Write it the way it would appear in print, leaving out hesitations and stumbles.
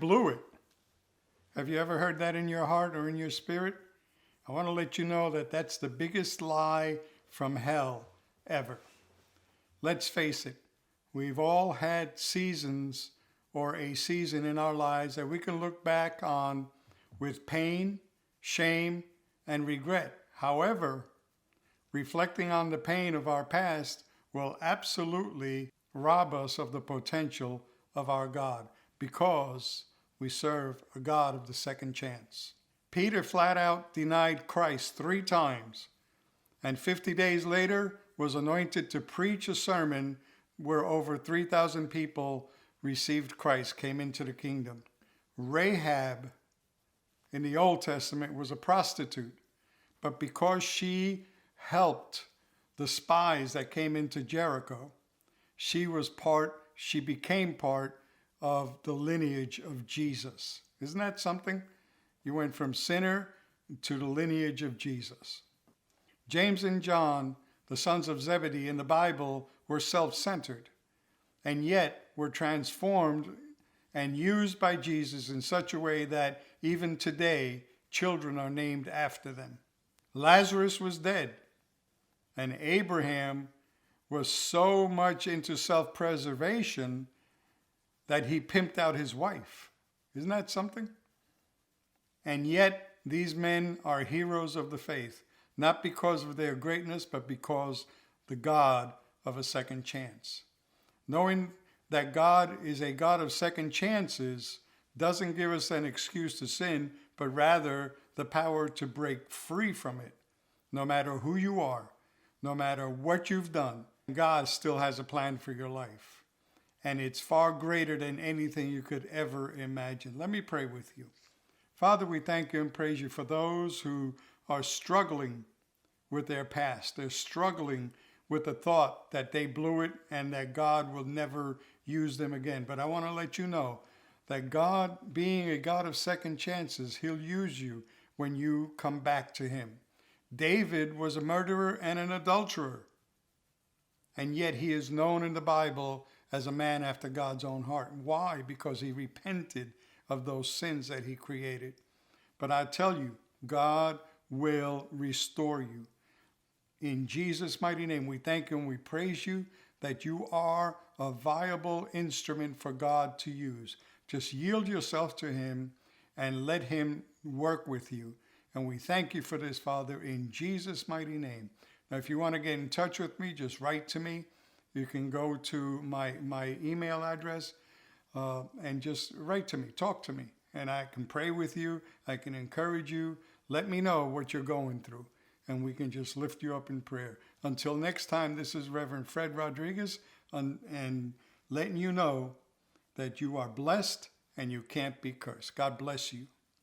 blew it. Have you ever heard that in your heart or in your spirit? I want to let you know that that's the biggest lie from hell ever. Let's face it. We've all had seasons or a season in our lives that we can look back on with pain, shame, and regret. However, reflecting on the pain of our past will absolutely rob us of the potential of our God because we serve a God of the second chance. Peter flat out denied Christ 3 times and 50 days later was anointed to preach a sermon where over 3,000 people received Christ, came into the kingdom. Rahab in the Old Testament was a prostitute, but because she helped the spies that came into Jericho, she became part of the lineage of Jesus. Isn't that something? You went from sinner to the lineage of Jesus. James and John, the sons of Zebedee in the Bible, were self-centered, and yet were transformed and used by Jesus in such a way that even today, children are named after them. Lazarus was dead, and Abraham was so much into self-preservation that he pimped out his wife. Isn't that something? And yet, these men are heroes of the faith, not because of their greatness, but because the God of a second chance. Knowing that God is a God of second chances doesn't give us an excuse to sin, but rather the power to break free from it. No matter who you are, no matter what you've done, God still has a plan for your life. And it's far greater than anything you could ever imagine. Let me pray with you. Father, we thank you and praise you for those who are struggling with their past. They're struggling with the thought that they blew it and that God will never use them again. But I want to let you know that God, being a God of second chances, he'll use you when you come back to him. David was a murderer and an adulterer, and yet he is known in the Bible as a man after God's own heart. Why? Because he repented of those sins that he created. But I tell you, God will restore you. In Jesus' mighty name, we thank you and we praise you that you are a viable instrument for God to use. Just yield yourself to him and let him work with you. And we thank you for this, Father, in Jesus' mighty name. Now, if you want to get in touch with me, just write to me. You can go to my email address and just write to me, talk to me. And I can pray with you. I can encourage you. Let me know what you're going through. And we can just lift you up in prayer. Until next time, this is Reverend Fred Rodriguez and letting you know that you are blessed and you can't be cursed. God bless you.